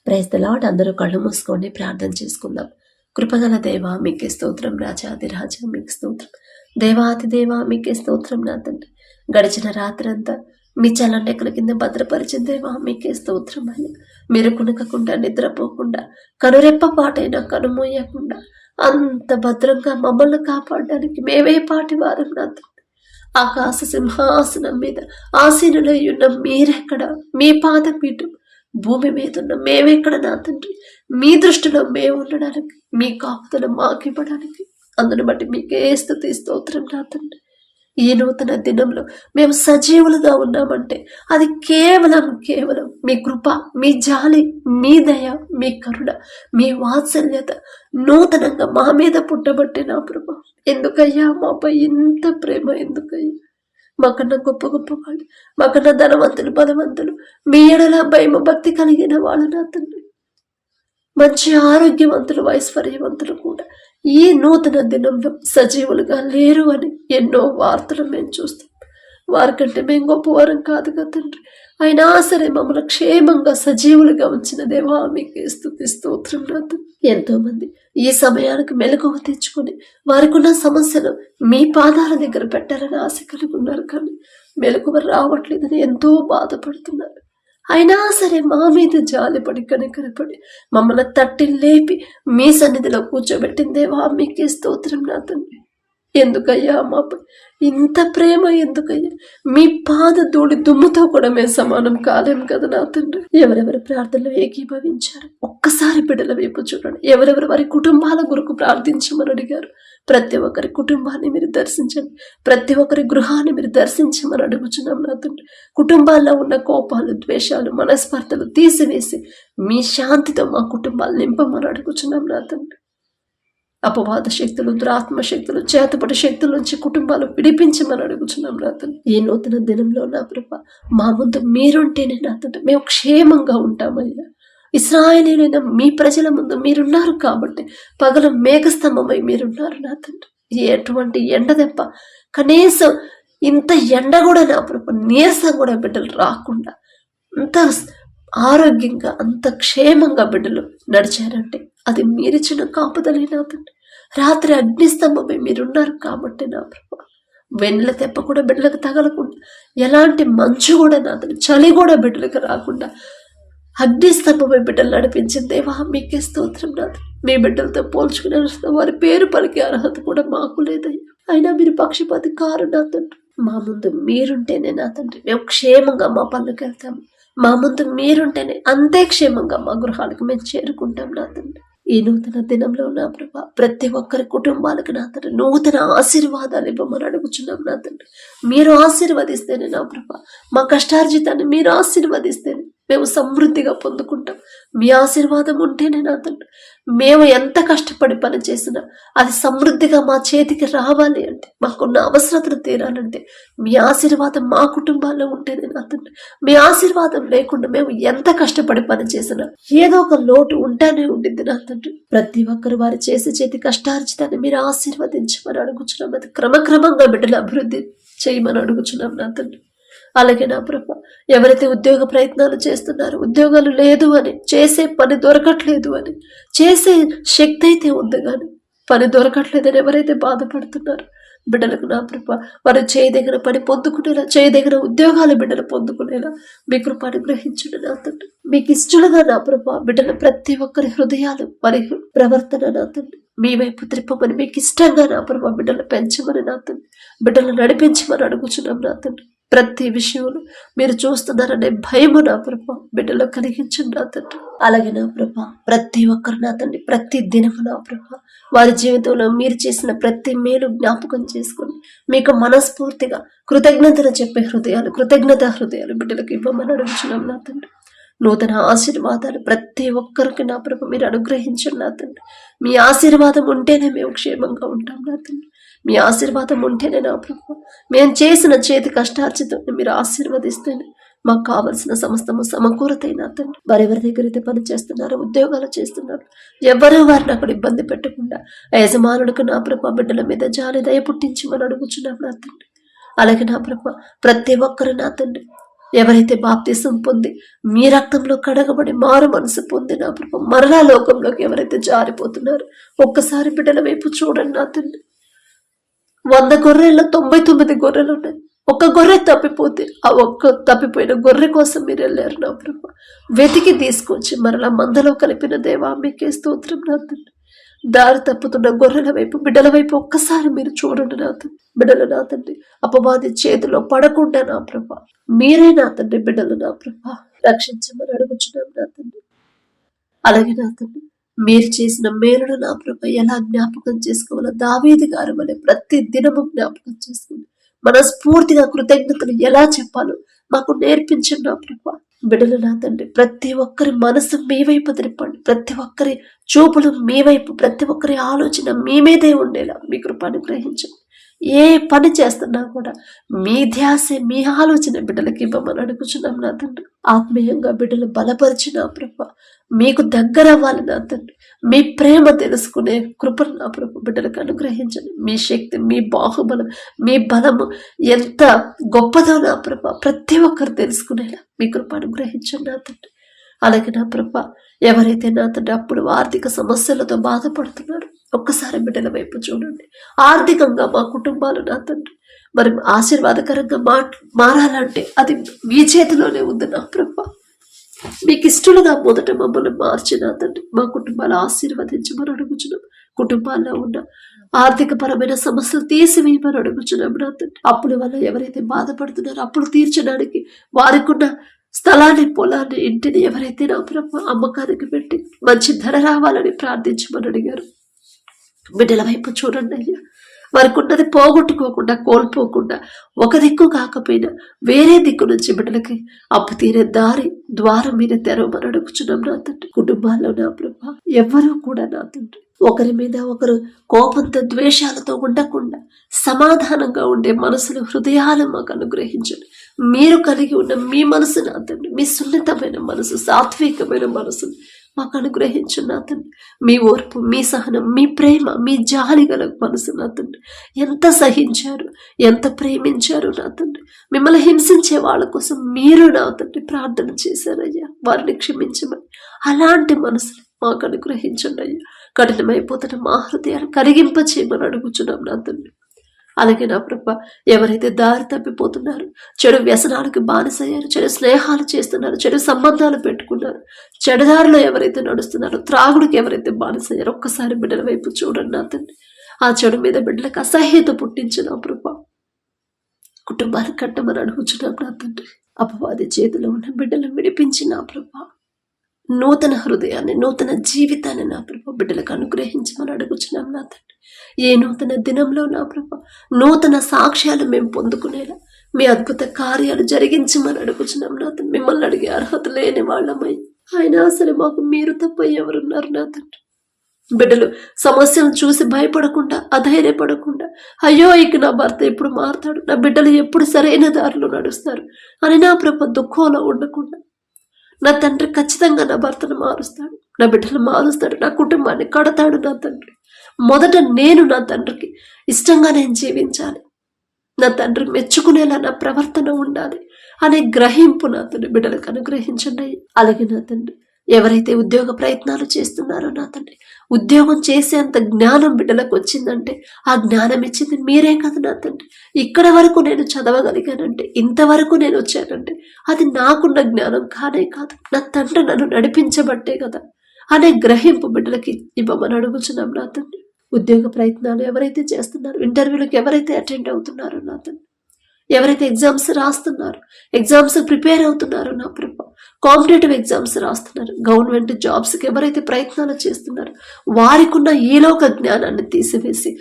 Praise the lord. అందరూ కళ్ళు మూసుకోండి, ప్రార్థన చేసుకుందాం. కృపగల దేవా మీకే స్తోత్రం, రాజాది రాజా మీకు స్తోత్రం, దేవాతి దేవా మీకే స్తోత్రం. నా తండ్రి, గడిచిన రాత్రంతా మీ చల్లనెక్కల కింద భద్రపరిచిన దేవా మీకే స్తోత్రం అయ్యా. మీరు కునకకుండా, నిద్రపోకుండా, కనురెప్ప పాటైనా కనుమూయకుండా అంత భద్రంగా మమ్మల్ని కాపాడడానికి మేమే పాటి వారం. నా తండ్రి, ఆకాశ సింహాసనం మీద ఆసీనులై ఉన్న మీరెక్కడ, మీ పాదపీఠం భూమి మీద ఉన్న మేమెక్కడ నా తండ్రి, మీ దృష్టిలో మేము ఉండడానికి, మీ కాపుదల మాకివ్వడానికి, అందును బట్టి మీకే స్తుతి స్తోత్రం. నా తండ్రి, ఈ నూతన దినంలో మేము సజీవులుగా ఉన్నామంటే అది కేవలం మీ కృప, మీ జాలి, మీ దయ, మీ కరుణ, మీ వాత్సల్యత నూతనంగా మా మీద పుట్టబట్టే నా ప్రభా. ఎందుకయ్యా మాపై ఇంత ప్రేమ? ఎందుకయ్యా? మాకన్నా గొప్ప గొప్ప వాళ్ళు, మాకన్నా ధనవంతులు, బలవంతులు, మీ ఎడల భయము భక్తి కలిగిన వాళ్ళు నా తండ్రి, మంచి ఆరోగ్యవంతులు, ఐశ్వర్యవంతులు కూడా ఈ నూతన దినంలో సజీవులుగా లేరు అని ఎన్నో వార్తలు మేము చూస్తాం. వారికంటే మేము గొప్పవారం కాదు కదా తండ్రి, అయినా సరే మమ్మల్ని క్షేమంగా సజీవులుగా ఉంచిన దేవా మీకే స్తుతి స్తోత్రం. నా తండ్రి, ఎంతో మంది ఈ సమయానికి మెలకువ తెచ్చుకొని వారికున్న సమస్యలు మీ పాదాల దగ్గర పెట్టాలని ఆశ కలిగి ఉన్నారు, కానీ మెలకువ రావట్లేదని ఎంతో బాధపడుతున్నారు. అయినా సరే మా మీద జాలిపడి కనికరపడి మమ్మల్ని తట్టి లేపి మీ సన్నిధిలో కూర్చోబెట్టిందేవా మీకే స్తోత్రం. నా తండ్రి, ఎందుకయ్యా మాపై ఇంత ప్రేమ? ఎందుకయ్యా? మీ పాద ధూళి దుమ్ముతో కూడా మేము సమానం కాలేం కదా నా తండ్రి. ఎవరెవరి ప్రార్థనలు ఏకీభవించారు ఒక్కసారి బిడ్డల వైపు చూడండి. ఎవరెవరు వారి కుటుంబాల కొరకు ప్రార్థించమని అడిగారు, ప్రతి ఒక్కరి కుటుంబాన్ని మీరు దర్శించండి, ప్రతి ఒక్కరి గృహాన్ని మీరు దర్శించమని అడుగుచున్నాం నా తండ్రి. కుటుంబాల్లో ఉన్న కోపాలు, ద్వేషాలు, మనస్పర్ధలు తీసివేసి మీ శాంతితో మా కుటుంబాలు నింపమని అడుగుచున్నాం నా తండ్రి. అపవాద శక్తులు, దురాత్మ శక్తులు, చేతపడి శక్తుల నుంచి కుటుంబాలు విడిపించమని అడుగుచున్నాం నా తండ్రి. ఈ నూతన దినంలో నా ప్రభా మా ముందు మీరుంటేనే నా తండ్రి మేము క్షేమంగా ఉంటామయ్యా. ఇశ్రాయేలీయులైన మీ ప్రజల ముందు మీరున్నారు కాబట్టి పగలు మేఘస్తంభమై మీరున్నారు నా తండ్రి. ఎటువంటి ఎండ దెబ్బ, కనీసం ఇంత ఎండ కూడా నా ప్రభా నీరసం కూడా బిడ్డలు రాకుండా అంత ఆరోగ్యంగా, అంత క్షేమంగా బిడ్డలు నడిచారంటే అది మీరిచ్చిన కాపుదలే నా తండ్రి. రాత్రి అగ్నిస్తంభమై మీరున్నారు కాబట్టి నా ప్రభా వెన్నెల తెప్ప కూడా బిడ్డలకు తగలకుండా, ఎలాంటి మంచు కూడా నా తండ్రి, చలి కూడా బిడ్డలకు రాకుండా అగ్నిస్తంభమై బిడ్డలు నడిపించింది దేవా మీకే స్తోత్రం. నా మీ బిడ్డలతో పోల్చుకునే వారి పేరు పలికే అర్హత కూడా మాకు లేదయ్యా. అయినా మీరు పక్షపాతి కారు నా తండ్రి. మా ముందు మీరుంటేనే నా తండ్రి మేము క్షేమంగా మా పనులకు వెళ్తాము. మా ముందు మీరుంటేనే అంతే క్షేమంగా మా గృహాలకు మేము చేరుకుంటాం నా తండ్రి. ఈ నూతన దినంలో నా ప్రభా ప్రతి ఒక్కరి కుటుంబాలకు నా తండ్రి నూతన ఆశీర్వాదాలు ఇవ్వమని అడుగుచున్నాం నా తండ్రి. మీరు ఆశీర్వదిస్తేనే నా ప్రభా మా కష్టార్జితాన్ని మీరు ఆశీర్వదిస్తేనే మేము సమృద్ధిగా పొందుకుంటాం. మీ ఆశీర్వాదం ఉంటేనే నా తండ్రి మేము ఎంత కష్టపడి పని చేసినా అది సమృద్ధిగా మా చేతికి రావాలి అంటే, మాకున్న అవసరతలు తీరాలంటే మీ ఆశీర్వాదం మా కుటుంబాల్లో ఉంటేనే నా తండ్రి. మీ ఆశీర్వాదం లేకుండా మేము ఎంత కష్టపడి పని చేసినా ఏదో ఒక లోటు ఉంటానే ఉండింది నా తండ్రి. ప్రతి ఒక్కరు వారి చేతి కష్టార్జితాన్ని మీరు ఆశీర్వదించమని అడుగుచున్నాం. అది క్రమక్రమంగా బిడ్డలు అభివృద్ధి చేయమని అడుగుచున్నాం నా తండ్రి. అలాగే నా ప్రభా ఎవరైతే ఉద్యోగ ప్రయత్నాలు చేస్తున్నారో, ఉద్యోగాలు లేదు అని, చేసే పని దొరకట్లేదు అని, చేసే శక్తి అయితే ఉంది కానీ పని దొరకట్లేదని ఎవరైతే బాధపడుతున్నారో బిడ్డలకు నా ప్రభా వారు చేయదగిన పని పొందుకునేలా, చేయదగిన ఉద్యోగాలు బిడ్డలు పొందుకునేలా మీ కృప అనుగ్రహించండి నా తండ్రి. మీకు ఇష్టలుగా నా ప్రభా బిడ్డల ప్రతి ఒక్కరి హృదయాలు, వారి ప్రవర్తన నా తండ్రి మీ వైపు త్రిప్పమని, మీకు ఇష్టంగా నా ప్రభా బిడ్డలు పెంచమని నా తండ్రి, బిడ్డలు నడిపించమని అడుగుచున్నాం నా తండ్రి. ప్రతి విషయంలో మీరు చూస్తున్నారనే భయము నా ప్రభా బిడ్డలో కలిగించండి నా తండ్రి. అలాగే నా ప్రభా ప్రతి ఒక్కరు నా తండ్రి ప్రతి దినము నా ప్రభా వారి జీవితంలో మీరు చేసిన ప్రతి మేలు జ్ఞాపకం చేసుకుని మీకు మనస్ఫూర్తిగా కృతజ్ఞతలు చెప్పే హృదయాలు, కృతజ్ఞత హృదయాలు బిడ్డలకు ఇవ్వమని అడుగుచున్నాం నా తండ్రి. నూతన ఆశీర్వాదాలు ప్రతి ఒక్కరికి నా ప్రభు మీరు అనుగ్రహించండి నా తండ్రి. మీ ఆశీర్వాదం ఉంటేనే మేము క్షేమంగా ఉంటాం నా తండ్రి. మీ ఆశీర్వాదం ఉంటేనే నా ప్రభు మేము చేసిన చేతి కష్టార్జితం మీరు ఆశీర్వదిస్తేనే మాకు కావలసిన సమస్తము సమకూరతాయి నా తండ్రి. వారెవరి దగ్గర అయితే పని చేస్తున్నారు, ఉద్యోగాలు చేస్తున్నారు, ఎవరు వారిని అక్కడ ఇబ్బంది పెట్టకుండా యజమానులకు నా ప్రభు బిడ్డల మీద జాలి దయ పుట్టించమని అడుగుచున్నాం నా తండ్రి. అలాగే నా ప్రభు ప్రతి ఒక్కరు నా తండ్రి ఎవరైతే బాప్తిసం పొంది మీ రక్తంలో కడగబడి మారు మనసు పొంది నా ప్రభు మరలా లోకంలోకి ఎవరైతే జారిపోతున్నారు, ఒక్కసారి బిడ్డల వైపు చూడండి నా తండ్రి. 100 గొర్రెల్లో 99 గొర్రెలు ఉన్నాయి. ఒక్క గొర్రె తప్పిపోతే ఆ ఒక్క తప్పిపోయిన గొర్రె కోసం మీరు వెళ్ళారు నా ప్రభు. వెతికి తీసుకొచ్చి మరలా మందలో కలిపిన దేవా మీకే స్తోత్రం నా తండ్రి. దారి తప్పుతున్న గొర్రెల వైపు బిడ్డల వైపు ఒక్కసారి మీరు చూడండి నా తండ్రి. బిడ్డలు నా తండ్రి అపవాది చేతిలో పడకుండా నా ప్రభ మీరే నా తండ్రి బిడ్డలు నా ప్రభ రక్షించమని అడుగుచున్నాం నా తండ్రి. అలాగే నా తండ్రి మీరు చేసిన మేలును నా ప్రభ ఎలా జ్ఞాపకం చేసుకోవాలో దావీదు గారు వలె ప్రతి దినము జ్ఞాపకం చేసుకుని మనస్ఫూర్తిగా కృతజ్ఞతలు ఎలా చెప్పాలో మాకు నేర్పించండి నా ప్రభ. బిడ్డలు నా తండ్రి ప్రతి ఒక్కరి మనసు మీ వైపు తిరపండి, ప్రతి ఒక్కరి చూపులు మీ వైపు, ప్రతి ఒక్కరి ఆలోచన మీ మీదే ఉండేలా మీ కృపను గ్రహించండి. ఏ పని చేస్తున్నా కూడా మీ ధ్యాసే మీ ఆలోచన బిడ్డలకి ఇవ్వమని అడుగుచున్నాం నా తండ్రి. ఆత్మీయంగా బిడ్డలు బలపరిచిన ప్రభ మీకు దగ్గర అవ్వాలి నా తండ్రి. మీ ప్రేమ తెలుసుకునే కృపను నా ప్రభు బిడ్డలకు అనుగ్రహించండి. మీ శక్తి, మీ బాహుబలం, మీ బలము ఎంత గొప్పదో నా ప్రభ ప్రతి ఒక్కరు తెలుసుకునేలా మీ కృప అనుగ్రహించండి నా తండ్రి. అలాగే నా ప్రభ ఎవరైతే నా తండ్రి అప్పుడు ఆర్థిక సమస్యలతో బాధపడుతున్నారు, ఒక్కసారి బిడ్డల వైపు చూడండి. ఆర్థికంగా మా కుటుంబాలు నా తండ్రి మరి ఆశీర్వాదకరంగా మారాలంటే అది మీ చేతిలోనే ఉంది నా ప్రభ. మీకు ఇష్టలుగా మొదట మమ్మల్ని మార్చిన తండ్రి మా కుటుంబాలు ఆశీర్వదించమని అడుగుచున్నాం. కుటుంబాల్లో ఉన్న ఆర్థిక పరమైన సమస్యలు తీసివేయమని అడుగుచున్నాం నా తండ్రి. అప్పుల వల్ల ఎవరైతే బాధపడుతున్నారో అప్పులు తీర్చడానికి వారికి ఉన్న స్థలాన్ని, పొలాన్ని, ఇంటిని ఎవరైతే నా ప్రభ అమ్మకానికి పెట్టి మంచి ధర రావాలని ప్రార్థించమని అడిగారు. బిడ్డల వైపు చూడండి అయ్యా. వారికి ఉన్నది పోగొట్టుకోకుండా, కోల్పోకుండా, ఒక దిక్కు కాకపోయినా వేరే దిక్కు నుంచి బిడ్డలకి అప్పు తీరే ద్వారం మీద తెరవమని అడుగుచున్నాం నా తండ్రి. కుటుంబాల్లో నా ప్రభ ఎవరూ కూడా నా తండ్రి ఒకరి మీద ఒకరు కోపంతో, ద్వేషాలతో ఉండకుండా సమాధానంగా ఉండే మనసులు, హృదయాలు మాకు అనుగ్రహించండి. మీరు కలిగి ఉన్న మీ మనసు నా తండ్రి, మీ సున్నితమైన మనసు, సాత్వికమైన మనసు మాకు అనుగ్రహించండి నా తండ్రి. మీ ఓర్పు, మీ సహనం, మీ ప్రేమ, మీ జాలి గల మనసు నా తండ్రి. ఎంత సహించారు, ఎంత ప్రేమించారు నా తండ్రి. మిమ్మల్ని హింసించే వాళ్ళ కోసం మీరు నా తండ్రి ప్రార్థన చేశారయ్యా, వారిని క్షమించమని. అలాంటి మనసులు మాకు అనుగ్రహించండి అయ్యా. కఠినమైపోతున్న మా హృదయాన్ని కరిగింప చేయమని అడుగుచున్నాం నా తండ్రి. అలాగే నా ప్రభ ఎవరైతే దారి తప్పిపోతున్నారు, చెడు వ్యసనాలకు బానిసయ్యారు, చెడు స్నేహాలు చేస్తున్నారు, చెడు సంబంధాలు పెట్టుకున్నారు, చెడుదారిలో ఎవరైతే నడుస్తున్నారో, త్రాగుడికి ఎవరైతే బానిసయ్యారో ఒక్కసారి బిడ్డల వైపు చూడండి నా తండ్రి. ఆ చెడు మీద బిడ్డలకు అసహ్యత పుట్టించిన ప్రభ కుటుంబాన్ని కట్టమని అడుగుచున్నాం నా తండ్రి. అపవాది చేతిలో ఉన్న బిడ్డలను విడిపించిన ప్రభ నూతన హృదయాన్ని, నూతన జీవితాన్ని నా ప్రభ బిడ్డలకు అనుగ్రహించమని అడుగుచున్నాం నా తండ్రి. ఏ నూతన దినంలో నా ప్రభ నూతన సాక్ష్యాలు మేము పొందుకునేలా మీ అద్భుత కార్యాలు జరిగించమని అడుగుచున్నాం నా తండ్రి. మిమ్మల్ని అడిగే అర్హత లేని వాళ్ళమై అయినా సరే మాకు మీరు తప్ప ఎవరున్నారు నా తండ్రి. బిడ్డలు సమస్యలను చూసి భయపడకుండా, అధైర్యపడకుండా, అయ్యో ఇక నా భర్త ఎప్పుడు మారుతాడు, నా బిడ్డలు ఎప్పుడు సరైన దారిలో నడుస్తారు అని నా ప్రభ దుఃఖంలో ఉండకుండా, నా తండ్రి ఖచ్చితంగా నా భర్తను మారుస్తాడు, నా బిడ్డలు మారుస్తాడు, నా కుటుంబాన్ని కడతాడు నా తండ్రి. మొదట నేను నా తండ్రికి ఇష్టంగా నేను జీవించాలి, నా తండ్రి మెచ్చుకునేలా నా ప్రవర్తన ఉండాలి అనే గ్రహింపు నా తండ్రి బిడ్డలకు అనుగ్రహించండి. అలాగే నా తండ్రి ఎవరైతే ఉద్యోగ ప్రయత్నాలు చేస్తున్నారో నా తండ్రి ఉద్యోగం చేసేంత జ్ఞానం బిడ్డలకు వచ్చిందంటే ఆ జ్ఞానం ఇచ్చింది మీరే కదా నా తండ్రి. ఇక్కడ వరకు నేను చదవగలిగానంటే, ఇంతవరకు నేను వచ్చానంటే అది నాకున్న జ్ఞానం కానే కాదు, నా తండ్రి నన్ను నడిపించబట్టే కదా అనే గ్రహింపు బిడ్డలకి ఇవ్వమని అడుగుచున్నాం నా తండ్రి. ఉద్యోగ ప్రయత్నాలు ఎవరైతే చేస్తున్నారో, ఇంటర్వ్యూలకు ఎవరైతే అటెండ్ అవుతున్నారో నా తండ్రి, ఎవరైతే ఎగ్జామ్స్ రాస్తున్నారు, ఎగ్జామ్స్ ప్రిపేర్ అవుతున్నారు నా ప్రభ, కాంపిటేటివ్ ఎగ్జామ్స్ రాస్తున్నారు, గవర్నమెంట్ జాబ్స్కి ఎవరైతే ప్రయత్నాలు చేస్తున్నారో వారికి ఉన్న ఈలోక జ్ఞానాన్ని తీసివేసి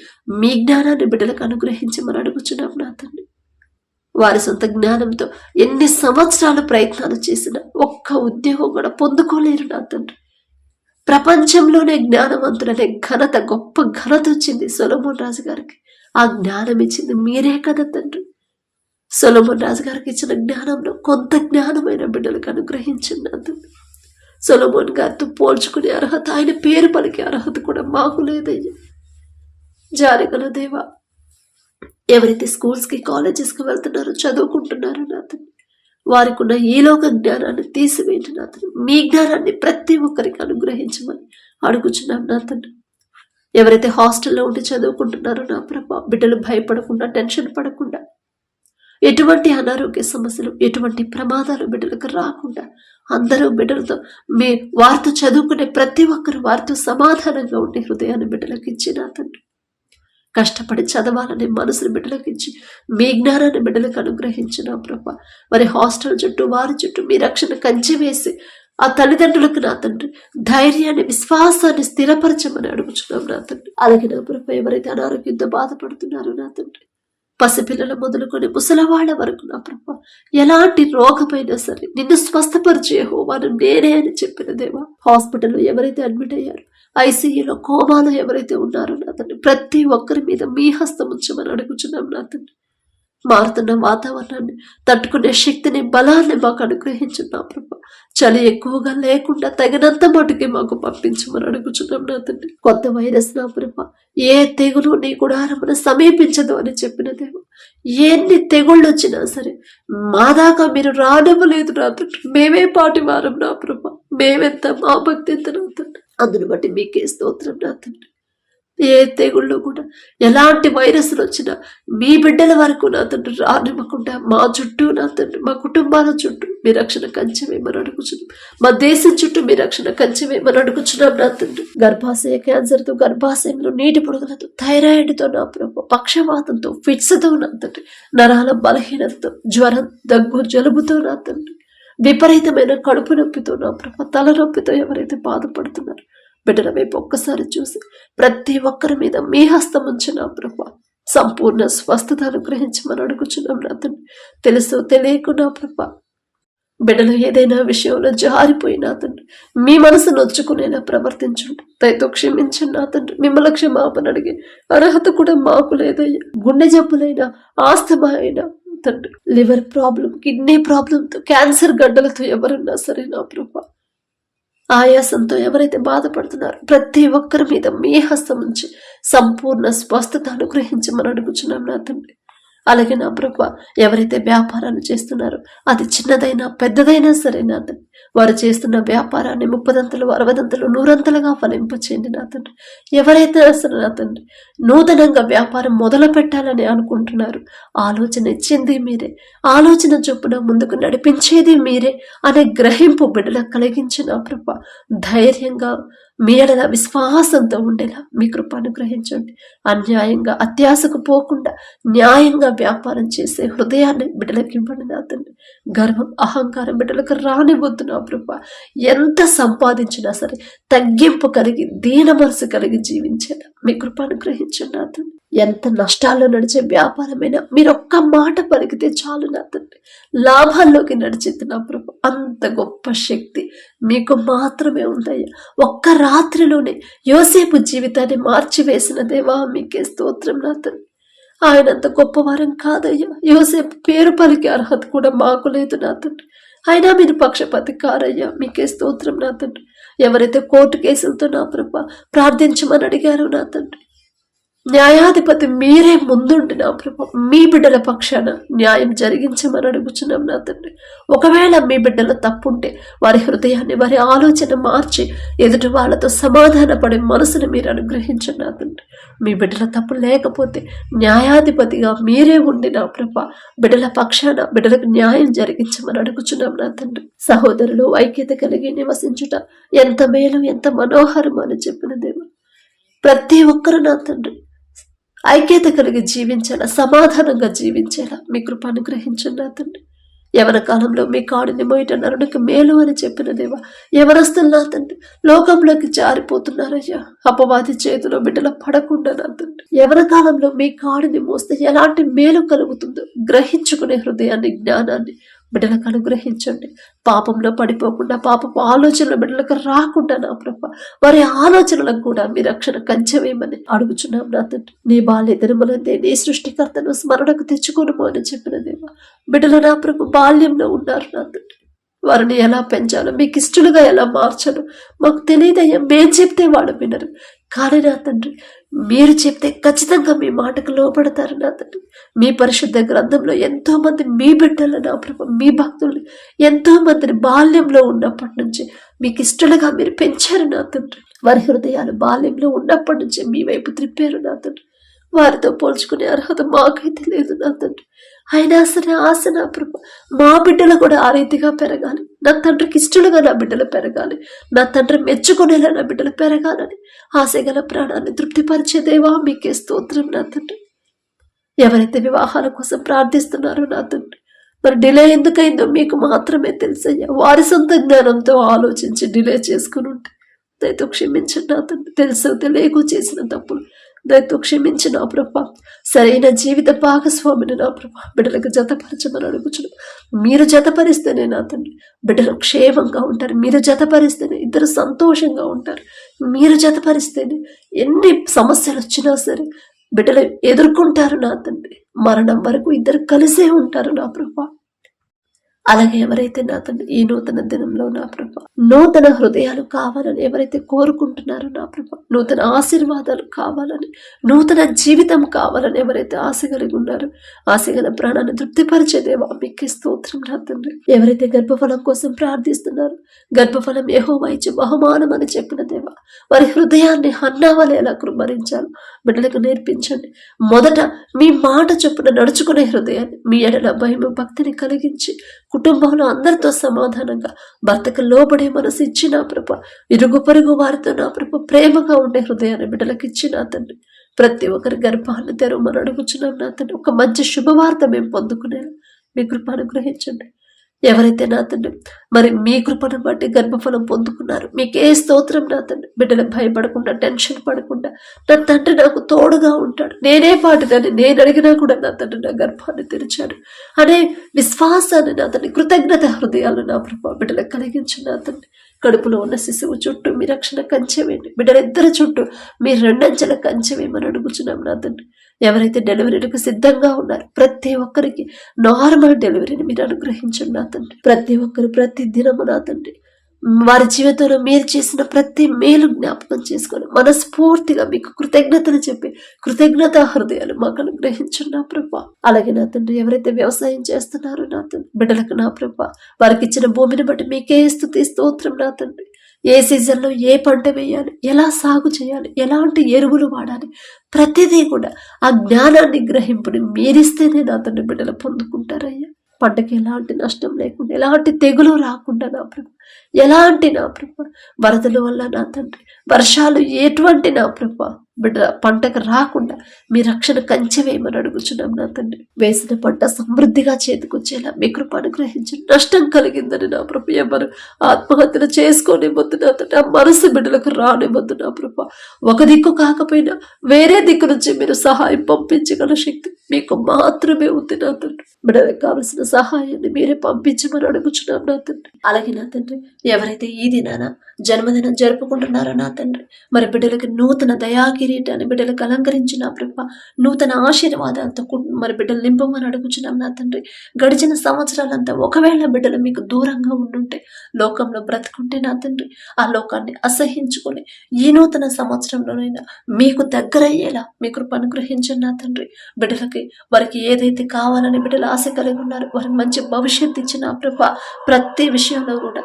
మీ జ్ఞానాన్ని బిడ్డలకు అనుగ్రహించమని అడుగుచున్నాం నా తండ్రి. వారి సొంత జ్ఞానంతో ఎన్ని సంవత్సరాలు ప్రయత్నాలు చేసినా ఒక్క ఉద్యోగం కూడా పొందుకోలేరు నా తండ్రి. ప్రపంచంలోనే జ్ఞానవంతులనే ఘనత, గొప్ప ఘనత వచ్చింది సొలొమోన్ రాజు గారికి. ఆ జ్ఞానం ఇచ్చింది మీరే కదా తండ్రి. సొలొమోన్ రాజు గారికి ఇచ్చిన జ్ఞానంలో కొంత జ్ఞానమైన బిడ్డలకు అనుగ్రహించింది నా తండ్రి. సొలొమోన్ గారితో పోల్చుకునే అర్హత, ఆయన పేరు పలికే అర్హత కూడా మాకు లేదయ్యా. జారిగల దేవా, ఎవరైతే స్కూల్స్కి, కాలేజెస్కి వెళ్తున్నారో, చదువుకుంటున్నారో నా తండ్రి వారికి ఉన్న ఈ లోక జ్ఞానాన్ని తీసివేయండి నా తండ్రి. మీ జ్ఞానాన్ని ప్రతి ఒక్కరికి అనుగ్రహించమని అడుగుచున్నాం నా తండ్రి. ఎవరైతే హాస్టల్లో ఉండి చదువుకుంటున్నారో నా ప్రభా, బిడ్డలు భయపడకుండా, టెన్షన్ పడకుండా, ఎటువంటి అనారోగ్య సమస్యలు, ఎటువంటి ప్రమాదాలు బిడ్డలకు రాకుండా, అందరూ బిడ్డలతో వారితో చదువుకునే ప్రతి ఒక్కరు వారితో సమాధానంగా ఉండే హృదయాన్ని బిడ్డలకు ఇచ్చి నా తండ్రి, కష్టపడి చదవాలని మనసుని బిడ్డలకు ఇచ్చి మీ జ్ఞానాన్ని బిడ్డలకు అనుగ్రహించిన ప్రభా, వారి హాస్టల్ చుట్టూ, వారి చుట్టూ మీ రక్షణ కంచె వేసి ఆ తల్లిదండ్రులకు నా తండ్రి ధైర్యాన్ని, విశ్వాసాన్ని స్థిరపరచమని అడుగుచున్నాం నా తండ్రి. అలాగే నా ప్రభా, ఎవరైతే అనారోగ్యంతో బాధపడుతున్నారో నా తండ్రి, పసిపిల్లల మొదలుకొని ముసలవాళ్ల వరకు నా ప్రభా, ఎలాంటి రోగమైనా సరే నిన్ను స్వస్థపరిచే యెహోవాను నేనే అని చెప్పిన దేవా, హాస్పిటల్లో ఎవరైతే అడ్మిట్ అయ్యారో, ఐసీయూలో, కోమాలో ఎవరైతే ఉన్నారో నా తండ్రి, ప్రతి ఒక్కరి మీద మీ హస్తం ఉంచమని అడుగుచున్నాం నా తండ్రి. మారుతున్న వాతావరణాన్ని తట్టుకునే శక్తిని, బలాన్ని మాకు అనుగ్రహించున్నాం ప్రభా. చలి ఎక్కువగా లేకుండా తగినంత మటుకి మాకు పంపించమని అడుగుచున్నాం నా తండ్రి. కొత్త వైరస్ నా ప్రభా, ఏ తెగులు నీ గుడారమున సమీపించదు అని చెప్పిన దేవా, ఎన్ని తెగుళ్ళు వచ్చినా సరే మా దాకా మీరు రానివ్వలేదు నా తండ్రి. మేమే పాటి వారం నా ప్రభా, మేమెంత, మా భక్తి ఎంత నా తండ్రి. అందును బట్టి మీకే స్తోత్రం నా తండ్రి. ఏ తెగుళ్ళు కూడా, ఎలాంటి వైరస్లు వచ్చినా మీ బిడ్డల వరకు నా తండ్రి రానివ్వకుండా మా చుట్టూ నా తండ్రి, మా కుటుంబాల చుట్టూ మీ రక్షణ కంచెమేమని అడుగుచున్నాం. మా దేశం చుట్టూ మీ రక్షణ కంచెమేమని అడుగుచున్నాం నా తండ్రి. గర్భాశయ క్యాన్సర్తో, గర్భాశయంలో నీటి పొడుగులతో, థైరాయిడ్తో నా ప్రభు, పక్షవాతంతో, ఫిట్స్తో నా తండ్రి, నరాల బలహీనతతో, జ్వరం, దగ్గు, జలుబుతో నా తండ్రి, విపరీతమైన కడుపు నొప్పితో నా ప్రభు, తలనొప్పితో ఎవరైతే బాధపడుతున్నారో బిడ్డల వైపు ఒక్కసారి చూసి ప్రతి ఒక్కరి మీద మీ హస్తం ఉంచిన ప్రభా, సంపూర్ణ స్వస్థత అనుగ్రహించమని అడుగుచున్నాం నా తండ్రి. తెలుసు తెలియకు నా ప్రభా, బిడ్డలు ఏదైనా విషయంలో జారిపోయినా తండ్రి, మీ మనసు నొచ్చుకునేలా ప్రవర్తించండి, దయతో క్షమించండి నా తండ్రి. మిమ్మల్ని క్షమాపణ అడిగే అర్హత కూడా మాకు లేదయ్యా. గుండె జబ్బులైనా, ఆస్తమా అయినా తండ్రి, లివర్ ప్రాబ్లం, కిడ్నీ ప్రాబ్లంతో, క్యాన్సర్ గడ్డలతో ఎవరున్నా సరే నా ప్రభా, ఆయాసంతో ఎవరైతే బాధపడుతున్నారో ప్రతి ఒక్కరి మీద మీ హస్తం ఉంచి సంపూర్ణ స్వస్థత అనుగ్రహించమని అడుగుచున్నాం నా తండ్రి. అలాగే నా ప్రభా, ఎవరైతే వ్యాపారాలు చేస్తున్నారో అది చిన్నదైనా పెద్దదైనా సరే నా తండ్రి, వారు చేస్తున్న వ్యాపారాన్ని 30 60 100 ఫలింపచేయండి నా తండ్రి. ఎవరైతే అసలు నా తండ్రి నూతనంగా వ్యాపారం మొదలు పెట్టాలని అనుకుంటున్నారు, ఆలోచన ఇచ్చింది మీరే, ఆలోచన చొప్పున ముందుకు నడిపించేది మీరే అనే గ్రహింపు బిడ్డలకు కలిగించిన ప్రభా, ధైర్యంగా మీ ఎడల విశ్వాసంతో ఉండేలా మీ కృప అనుగ్రహించండి. అన్యాయంగా, అత్యాశకు పోకుండా న్యాయంగా వ్యాపారం చేసే హృదయాన్ని బిడ్డలకు ఇవ్వండి నా తండ్రి. గర్వం, అహంకారం బిడ్డలకు రానివద్దు నా ప్రభా. ఎంత సంపాదించినా సరే తగ్గింపు కలిగి, దీన మనసు కలిగి జీవించేలా మీ కృప అనుగ్రహించండి నా తండ్రి. ఎంత నష్టాల్లో నడిచే వ్యాపారమైనా మీరు ఒక్క మాట పలికితే చాలు నా తండ్రి, లాభాల్లోకి నడిచేది నా ప్రభు. అంత గొప్ప శక్తి మీకు మాత్రమే ఉందయ్యా. ఒక్క రాత్రిలోనే యోసేపు జీవితాన్ని మార్చివేసిన దేవా, మీకే స్తోత్రం నా తండ్రి. ఆయన అంత గొప్పవారం కాదయ్యా. యోసేపు పేరు పలికే అర్హత కూడా మాకు లేదు నా తండ్రి. అయినా మీరు పక్షపాతి కారయ్యా, మీకే స్తోత్రం నా తండ్రి. ఎవరైతే కోర్టు కేసులతో నా ప్రభు ప్రార్థించమని అడిగారో నా తండ్రి, న్యాయాధిపతి మీరే ముందుండి నా ప్రభు మీ బిడ్డల పక్షాన న్యాయం జరిగించమని అడుగుచున్నాం నా తండ్రి. ఒకవేళ మీ బిడ్డల తప్పుంటే వారి హృదయాన్ని, వారి ఆలోచన మార్చి ఎదుటి వాళ్ళతో సమాధాన పడే మనసును మీరు అనుగ్రహించండి నా తండ్రి. మీ బిడ్డల తప్పు లేకపోతే న్యాయాధిపతిగా మీరే ఉండి నా ప్రభు బిడ్డల పక్షాన బిడ్డలకు న్యాయం జరిగించమని అడుగుచున్నాం నా తండ్రి. సహోదరులు ఐక్యత కలిగి నివసించుట ఎంత మేలు, ఎంత మనోహరం అని చెప్పిన దేవ, ప్రతి ఒక్కరు నా తండ్రి ఐక్యత కలిగి జీవించేలా, సమాధానంగా జీవించేలా మీ కృప అనుగ్రహించండి నా తండ్రి. యవన కాలంలో మీ కాడిని మోయట నరునికి మేలు అని చెప్పిన దేవా, యవనస్తులు నా తండ్రి లోకంలోకి జారిపోతున్నారయ్యా. అపవాది చేతిలో బిడ్డల పడకుండా నా తండ్రి, యవన కాలంలో మీ కాడిని మోస్తే ఎలాంటి మేలు కలుగుతుందో గ్రహించుకునే హృదయాన్ని, జ్ఞానాన్ని బిడ్డలకు అనుగ్రహించండి. పాపంలో పడిపోకుండా, పాపపు ఆలోచనలు బిడ్డలకు రాకుండా నా ప్రభా వారి ఆలోచనలకు కూడా మీ రక్షణ కంచెవేయమని అడుగుచున్నాం నా తండ్రి. నీ బాల్య దినములందే నీ సృష్టికర్తను స్మరణకు తెచ్చుకోను అని చెప్పిన దేవా, బిడ్డలు నా ప్రభు బాల్యంలో ఉన్నారు నా తండ్రి. వారిని ఎలా పెంచాలో, మీకు ఇష్టలుగా ఎలా మార్చాలో మాకు తెలియదయ్యా. మేం చెప్తే వాడు వినరు. కానీ నా తండ్రి మీరు చెప్తే ఖచ్చితంగా మీ మాటకు లోపడతారు నా తండ్రి. మీ పరిశుద్ధ గ్రంథంలో ఎంతో మంది మీ బిడ్డలు నా ప్రభు, మీ భక్తులు ఎంతో మందిని బాల్యంలో ఉన్నప్పటి నుంచి మీకు ఇష్టలుగా మీరు పెంచారు నా తండ్రి. వారి హృదయాలు బాల్యంలో ఉన్నప్పటి నుంచి మీ వైపు త్రిప్పారు నా తండ్రి. వారితో పోల్చుకునే అర్హత మాకైతే లేదు నా తండ్రి. అయినా సరే ఆశ నా ప్రభు, మా బిడ్డలు కూడా ఆ రీతిగా పెరగాలి. నా తండ్రికి ఇష్టలుగా నా బిడ్డలు పెరగాలి. నా తండ్రి మెచ్చుకునేలా నా బిడ్డలు పెరగాలని ఆశగల ప్రాణాన్ని తృప్తిపరిచే దేవా మీకే స్తోత్రం నా తండ్రి. ఎవరైతే వివాహాల కోసం ప్రార్థిస్తున్నారో నా తండ్రి, మరి డిలే ఎందుకైందో మీకు మాత్రమే తెలుసయ్యా. వారి సొంత జ్ఞానంతో ఆలోచించి డిలే చేసుకుని ఉంటే దయతో క్షమించండి నా తండ్రి. తెలుసు తెలియకు చేసిన తప్పులు దయతో క్షమించి నా ప్రభ, సరైన జీవిత భాగస్వామిని నా ప్రభ బిడ్డలకు జతపరచమని అడుగుచున్నాం. మీరు జతపరిస్తేనే నా తండ్రి బిడ్డలు క్షేమంగా ఉంటారు. మీరు జతపరిస్తేనే ఇద్దరు సంతోషంగా ఉంటారు. మీరు జతపరిస్తేనే ఎన్ని సమస్యలు వచ్చినా సరే బిడ్డలు ఎదుర్కొంటారు నా తండ్రి. మరణం వరకు ఇద్దరు కలిసే ఉంటారు నా ప్రభ. అలాగే ఎవరైతే నా తండ్రి ఈ నూతన దినంలో నా ప్రభ నూతన హృదయాలు కావాలని ఎవరైతే కోరుకుంటున్నారో నా ప్రభ, నూతన ఆశీర్వాదాలు కావాలని, నూతన జీవితం కావాలని ఎవరైతే ఆశ కలిగి ఉన్నారో ఆశగల ప్రాణాన్ని తృప్తిపరిచే దేవా మీకే స్తోత్రం నా తండ్రి. ఎవరైతే గర్భఫలం కోసం ప్రార్థిస్తున్నారో గర్భఫలం యెహోవా ఇచ్చే బహుమానం అని చెప్పిన దేవా, వారి హృదయాన్ని హన్నావలే ఎలా కృమ్మరించాలో బిడ్డలకు నేర్పించండి. మొదట మీ మాట చొప్పున నడుచుకునే హృదయాన్ని, మీ ఎడల భయం భక్తిని కలిగించి కుటుంబంలో అందరితో సమాధానంగా భర్తకు లోబడే మనసు ఇచ్చి నా ప్రభ, ఇరుగు పొరుగు వారితో నా ప్రభ ప్రేమగా ఉండే హృదయాన్ని బిడ్డలకు ఇచ్చి నా తండ్రి ప్రతి ఒక్కరి గర్భాన్ని తెరవమని అడుగుచున్నాం నా తండ్రి. ఒక మంచి శుభవార్త మేము పొందుకునేలా మీ కృప అనుగ్రహించండి. ఎవరైతే నా తండ్రి మరి మీ కృపను బట్టి గర్భఫలం పొందుకున్నారు మీకే స్తోత్రం నా తండ్రి. బిడ్డలు భయపడకుండా టెన్షన్ పడకుండా నా తండ్రి నాకు తోడుగా ఉంటాడు, నేనే పాటిదని నేను అడిగినా కూడా నా తండ్రి నా గర్భాన్ని తెరిచాడు అనే విశ్వాసాన్ని నా తండ్రి కృతజ్ఞత హృదయాలు నా ప్రభావ బిడ్డలకు కలిగించు నా తండ్రి. కడుపులో ఉన్న శిశువు చుట్టూ మీ రక్షణ కంచె వేయండి. బిడ్డలిద్దరి చుట్టూ మీ రెండంచెల కంచె వేయమని అడుగుచున్నాం నా తండ్రి. ఎవరైతే డెలివరీలకు సిద్ధంగా ఉన్నారు ప్రతి ఒక్కరికి నార్మల్ డెలివరీని మీరు అనుగ్రహించండి నా తండ్రి. ప్రతి ఒక్కరు ప్రతి దినము నా తండ్రి వారి జీవితంలో మీరు చేసిన ప్రతి మేలు జ్ఞాపకం చేసుకొని మనస్ఫూర్తిగా మీకు కృతజ్ఞతలు చెప్పి కృతజ్ఞత హృదయాలు మాకు అనుగ్రహించండి నా ప్రభా. అలాగే నా తండ్రి ఎవరైతే వ్యవసాయం చేస్తున్నారో నా తండ్రి బిడ్డలకు నా ప్రభా వారికి ఇచ్చిన భూమిని బట్టి మీకే స్తుతి స్తోత్రం నా తండ్రి. ఏ సీజన్లో ఏ పంట వేయాలి, ఎలా సాగు చేయాలి, ఎలాంటి ఎరువులు వాడాలి, ప్రతిదీ కూడా ఆ జ్ఞానాన్ని గ్రహింపుని మీరిస్తేనే నా తండ్రి బిడ్డలు పొందుకుంటారయ్యా. పంటకి ఎలాంటి నష్టం లేకుండా, ఎలాంటి తెగులు రాకుండా నా ప్రభు, ఎలాంటి నా ప్రభు వరదల వల్ల నా తండ్రి వర్షాలు ఎటువంటి నా ప్రభు బిడ్డ పంటకు రాకుండా మీ రక్షణ కంచె వేయమని అడుగుచున్నాం నా తండ్రి. వేసిన పంట సమృద్ధిగా చేతికొచ్చేలా మీ కృప అనుగ్రహించండి. నష్టం కలిగిందని నా ప్రభు ఎవరు ఆత్మహత్యలు చేసుకోనివ్వద్దు నా తండ్రి. ఆ మనసు బిడ్డలకు రానివ్వద్దు నా ప్రభు. ఒక దిక్కు కాకపోయినా వేరే దిక్కు నుంచి మీరు సహాయం పంపించగల శక్తి మీకు మాత్రమే ఉంది నా తండ్రి. బిడ్డలకు కావలసిన సహాయాన్ని మీరే పంపించమని అడుగుచున్నాం నా తండ్రి. అలాగే నా తండ్రి ఎవరైతే ఈ దినాన జన్మదినం జరుపుకుంటున్నారో నా తండ్రి మరి బిడ్డలకు నూతన దయాకిరీటాన్ని బిడ్డలకు అలంకరించిన ప్రభ నూతన ఆశీర్వాదాలతో మరి బిడ్డలు నింపమని అడుగుచున్నాం నా తండ్రి. గడిచిన సంవత్సరాలంతా ఒకవేళ బిడ్డలు మీకు దూరంగా ఉండుంటే లోకంలో బ్రతుకుంటే నా తండ్రి ఆ లోకాన్ని అసహించుకొని ఈ నూతన సంవత్సరంలోనైనా మీకు దగ్గరయ్యేలా మీ కృప అనుగ్రహించండి నా తండ్రి. బిడ్డలకి వారికి ఏదైతే కావాలని బిడ్డలు ఆశ కలిగి ఉన్నారు వారికి మంచి భవిష్యత్తు ఇచ్చిన ప్రభ ప్రతి విషయంలో కూడా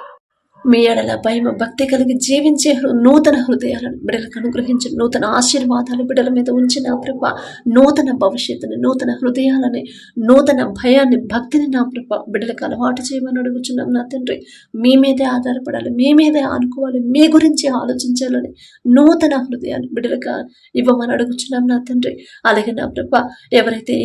మీ ఎడల భయం భక్తి కలిగి జీవించే నూతన హృదయాలను బిడ్డలకు అనుగ్రహించి నూతన ఆశీర్వాదాలు బిడ్డల మీద ఉంచిన ప్రభ నూతన భవిష్యత్తుని నూతన హృదయాలని నూతన భయాన్ని భక్తిని నా ప్రభ బిడ్డలకు అలవాటు చేయమని అడుగుచున్నాం నా తండ్రి. మీ మీదే ఆధారపడాలి, మీ మీదే ఆనుకోవాలి, మీ గురించి ఆలోచించాలని నూతన హృదయాన్ని బిడ్డలకు ఇవ్వమని అడుగుచున్నాం నా తండ్రి. అలాగే నా ప్రభ ఎవరైతే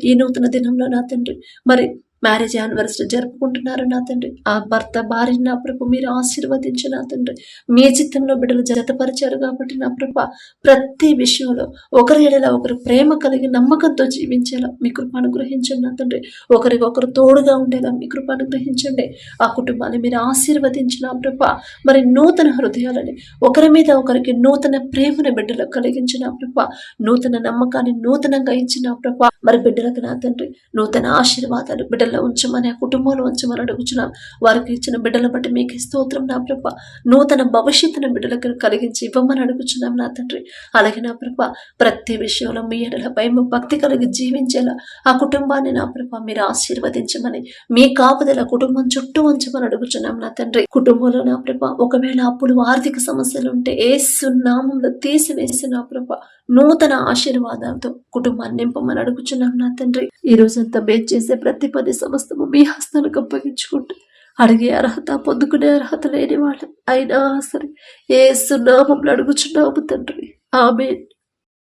ఈ నూతన దినంలో నా తండ్రి మరి మ్యారేజ్ యానివర్సరీ జరుపుకుంటున్నారు నా తండ్రి. ఆ భర్త భార్య నా ప్రభు మీరు ఆశీర్వదించు నా తండ్రి. మీ చిత్తంలో బిడ్డలు జతపరిచారు కాబట్టి నా ప్రభ ప్రతి విషయంలో ఒకరి ఎడల ఒకరు ప్రేమ కలిగి నమ్మకంతో జీవించేలా మీ కృప అనుగ్రహించండి నా తండ్రి. ఒకరికొకరు తోడుగా ఉండేలా మీ కృప అనుగ్రహించండి. ఆ కుటుంబాన్ని మీరు ఆశీర్వదించిన ప్రభ మరి నూతన హృదయాలని ఒకరి మీద ఒకరికి నూతన ప్రేమను బిడ్డలకు కలిగించిన ప్రభ నూతన నమ్మకాన్ని నూతనంగా ఇచ్చిన ప్రభ మరి బిడ్డలకు నా తండ్రి నూతన ఆశీర్వాదాలు బిడ్డల బిడ్డలలో ఉంచమని, ఆ కుటుంబంలో ఉంచమని అడుగుచున్నాం. వారికి ఇచ్చిన బిడ్డల బట్టి మీకు స్తోత్రం నా ప్రభ. నూతన భవిష్యత్తును బిడ్డలకు కలిగించి ఇవ్వమని అడుగుచున్నాం నా తండ్రి. అలాగే నా ప్రభ, ప్రతి విషయంలో మీ ఎడల భయం భక్తి కలిగి జీవించేలా ఆ కుటుంబాన్ని నా ప్రభ మీరు ఆశీర్వదించమని, మీ కాపుదల కుటుంబం చుట్టూ ఉంచమని అడుగుచున్నాం నా తండ్రి. కుటుంబంలో నా ప్రభ ఒకవేళ అప్పులు ఆర్థిక సమస్యలు ఉంటే యేసు నామములో తీసివేసి నా ప్రభ నూతన ఆశీర్వాదాలతో కుటుంబాన్ని నింపమని అడుగుచున్నాం నా తండ్రి. ఈ రోజంతా మేము చేసే ప్రతి పని సమస్తము మీ హస్తాలకు అప్పగించుకుంటూ, అడిగే అర్హత పొందుకునే అర్హత లేని వాళ్ళం అయినా సరే యేసు నామములో అడుగుచున్నాము తండ్రి. ఆమేన్.